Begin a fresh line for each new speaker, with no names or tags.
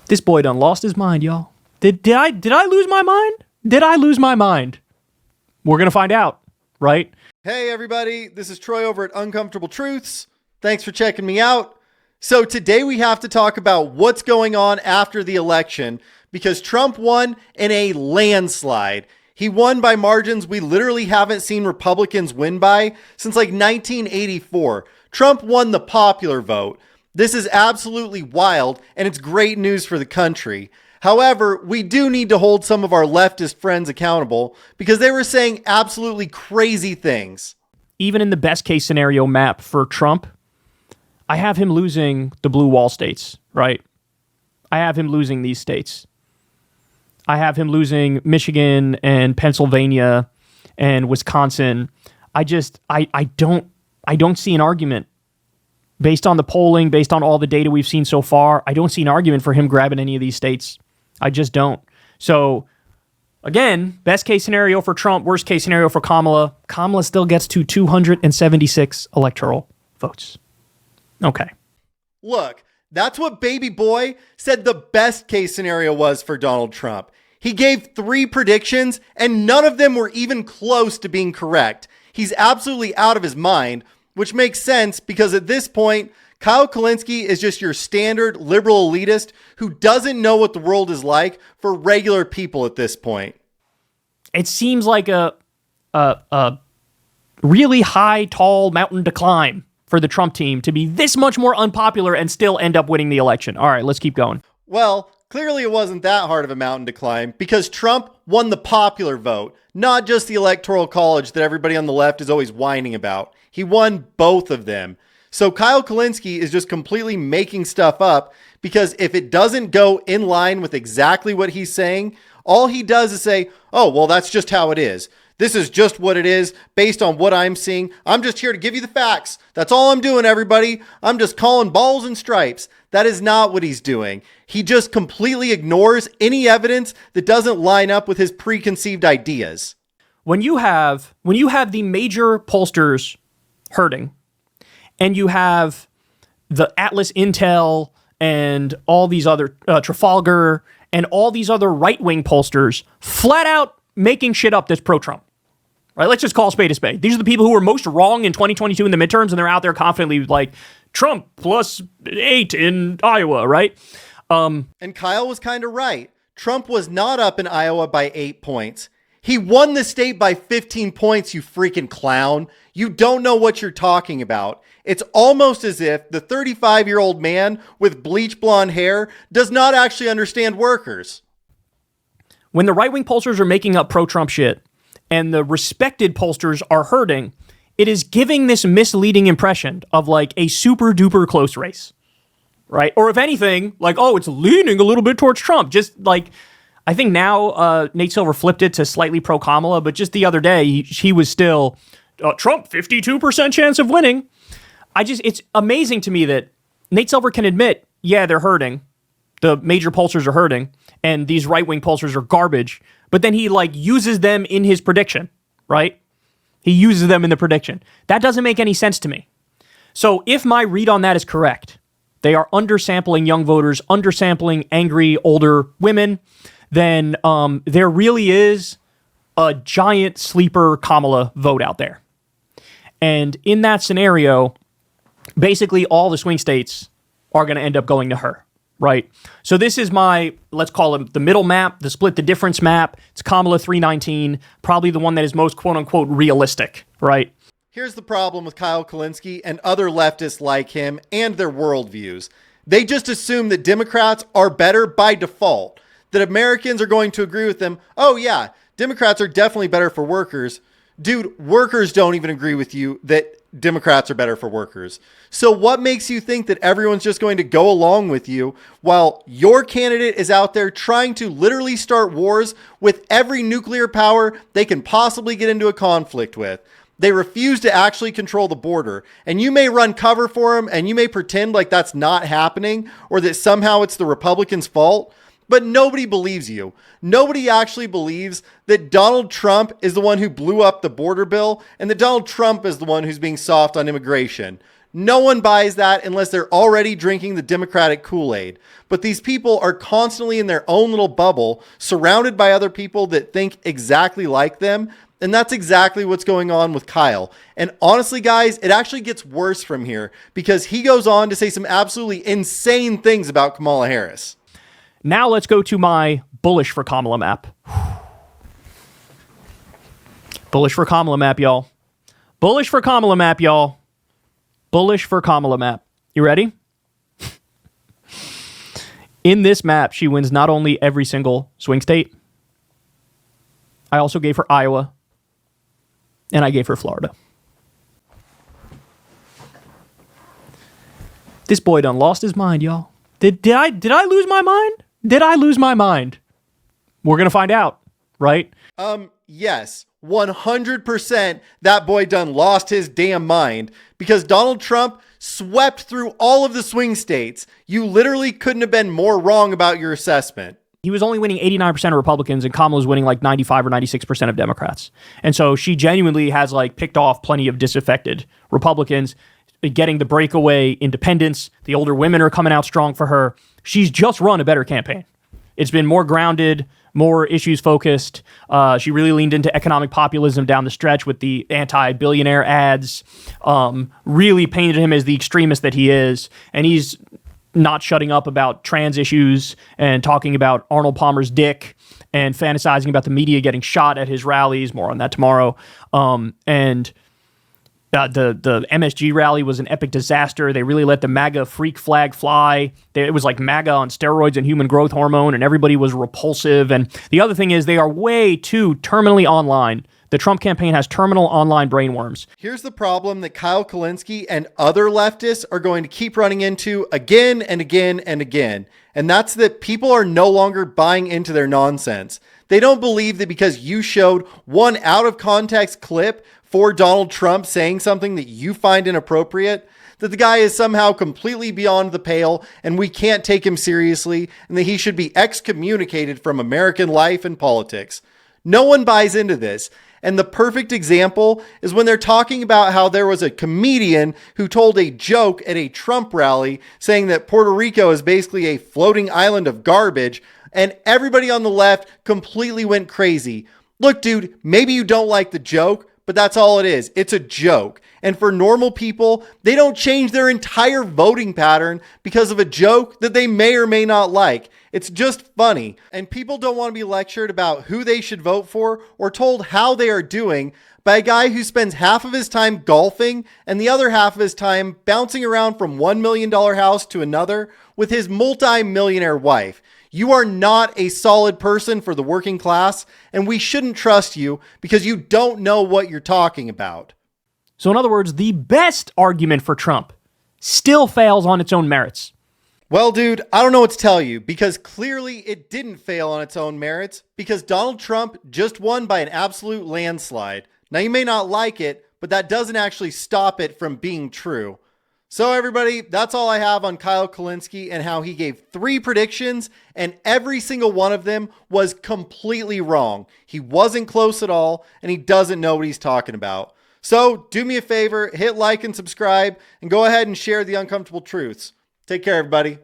This boy done lost his mind, y'all. Did I lose my mind? Did I lose my mind? We're going to find out, right?
Hey, everybody. This is Troy over at Uncomfortable Truths. Thanks for checking me out. So today we have to talk about what's going on after the election because Trump won in a landslide. He won by margins we literally haven't seen Republicans win by since like 1984. Trump won the popular vote. This is absolutely wild, and it's great news for the country. However, we do need to hold some of our leftist friends accountable because they were saying absolutely crazy things.
Even in the best case scenario map for Trump, I have him losing the blue wall states, right? I have him losing these states. I have him losing Michigan and Pennsylvania and Wisconsin. I don't see an argument. Based on the polling, based on all the data we've seen so far, I don't see an argument for him grabbing any of these states. I just don't. So, again, best case scenario for Trump, worst case scenario for Kamala. Kamala still gets to 276 electoral votes. Okay.
Look, that's what Baby Boy said the best case scenario was for Donald Trump. He gave 3 predictions, and none of them were even close to being correct. He's absolutely out of his mind, which makes sense because at this point, Kyle Kulinski is just your standard liberal elitist who doesn't know what the world is like for regular people at this point.
It seems like a really high, tall mountain to climb for the Trump team to be this much more unpopular and still end up winning the election. All right, let's keep going.
Well, clearly it wasn't that hard of a mountain to climb because Trump won the popular vote, not just the electoral college that everybody on the left is always whining about. He won both of them. So Kyle Kulinski is just completely making stuff up because if it doesn't go in line with exactly what he's saying, all he does is say, oh, well, that's just how it is. This is just what it is based on what I'm seeing. I'm just here to give you the facts. That's all I'm doing, everybody. I'm just calling balls and stripes. That is not what he's doing. He just completely ignores any evidence that doesn't line up with his preconceived ideas.
When you have the major pollsters hurting, and you have the Atlas Intel and all these other Trafalgar and all these other right-wing pollsters flat out making shit up that's pro-Trump. Right? Let's just call a spade a spade. These are the people who were most wrong in 2022 in the midterms, and they're out there confidently like Trump plus 8 in Iowa, right?
And Kyle was kind of right. Trump was not up in Iowa by 8 points. He won the state by 15 points, you freaking clown. You don't know what you're talking about. It's almost as if the 35-year-old man with bleach blonde hair does not actually understand workers.
When the right-wing pollsters are making up pro-Trump shit and the respected pollsters are hurting, it is giving this misleading impression of like a super-duper close race, right? Or if anything, like, oh, it's leaning a little bit towards Trump. Just like, I think now Nate Silver flipped it to slightly pro-Kamala, but just the other day, he was still, Trump, 52% chance of winning. It's amazing to me that Nate Silver can admit, yeah, they're hurting. The major pollsters are hurting, and these right-wing pollsters are garbage, but then he like uses them in his prediction, right? He uses them in the prediction. That doesn't make any sense to me. So if my read on that is correct, they are undersampling young voters, undersampling angry older women, then there really is a giant sleeper Kamala vote out there. And in that scenario, basically all the swing states are going to end up going to her, right? So this is my, let's call it the middle map, the split the difference map. It's Kamala 319, probably the one that is most quote unquote realistic, right?
Here's the problem with Kyle Kulinski and other leftists like him and their worldviews. They just assume that Democrats are better by default, that Americans are going to agree with them. Oh yeah, Democrats are definitely better for workers. Dude, workers don't even agree with you that Democrats are better for workers. So what makes you think that everyone's just going to go along with you while your candidate is out there trying to literally start wars with every nuclear power they can possibly get into a conflict with? They refuse to actually control the border, and you may run cover for them and you may pretend like that's not happening or that somehow it's the Republicans' fault. But nobody believes you. Nobody actually believes that Donald Trump is the one who blew up the border bill and that Donald Trump is the one who's being soft on immigration. No one buys that unless they're already drinking the Democratic Kool-Aid. But these people are constantly in their own little bubble, surrounded by other people that think exactly like them. And that's exactly what's going on with Kyle. And honestly, guys, it actually gets worse from here because he goes on to say some absolutely insane things about Kamala Harris.
Now let's go to my bullish for Kamala map. Bullish for Kamala map, y'all. Bullish for Kamala map, y'all. Bullish for Kamala map. You ready? In this map, she wins not only every single swing state, I also gave her Iowa, and I gave her Florida. This boy done lost his mind, y'all. Did I lose my mind? Did I lose my mind? We're gonna find out, right?
Yes. 100% that boy done lost his damn mind because Donald Trump swept through all of the swing states. You literally couldn't have been more wrong about your assessment.
He was only winning 89% of Republicans and Kamala was winning like 95 or 96% of Democrats. And so she genuinely has like picked off plenty of disaffected Republicans, getting the breakaway independents. The older women are coming out strong for her. She's just run a better campaign. It's been more grounded, more issues focused. She really leaned into economic populism down the stretch with the anti-billionaire ads, really painted him as the extremist that he is. And he's not shutting up about trans issues and talking about Arnold Palmer's dick and fantasizing about the media getting shot at his rallies. More on that tomorrow. The MSG rally was an epic disaster. They really let the MAGA freak flag fly. It was like MAGA on steroids and human growth hormone, and everybody was repulsive. And the other thing is they are way too terminally online. The Trump campaign has terminal online brainworms.
Here's the problem that Kyle Kulinski and other leftists are going to keep running into again and again and again. And that's that people are no longer buying into their nonsense. They don't believe that because you showed one out of context clip for Donald Trump saying something that you find inappropriate, that the guy is somehow completely beyond the pale and we can't take him seriously and that he should be excommunicated from American life and politics. No one buys into this. And the perfect example is when they're talking about how there was a comedian who told a joke at a Trump rally saying that Puerto Rico is basically a floating island of garbage, and everybody on the left completely went crazy. Look, dude, maybe you don't like the joke, but that's all it is. It's a joke. And for normal people, they don't change their entire voting pattern because of a joke that they may or may not like. It's just funny. And people don't want to be lectured about who they should vote for or told how they are doing by a guy who spends half of his time golfing and the other half of his time bouncing around from $1 million house to another with his multi-millionaire wife. You are not a solid person for the working class, and we shouldn't trust you because you don't know what you're talking about.
So in other words, the best argument for Trump still fails on its own merits.
Well, dude, I don't know what to tell you because clearly it didn't fail on its own merits because Donald Trump just won by an absolute landslide. Now, you may not like it, but that doesn't actually stop it from being true. So everybody, that's all I have on Kyle Kulinski and how he gave 3 predictions and every single one of them was completely wrong. He wasn't close at all and he doesn't know what he's talking about. So do me a favor, hit like and subscribe and go ahead and share the uncomfortable truths. Take care, everybody.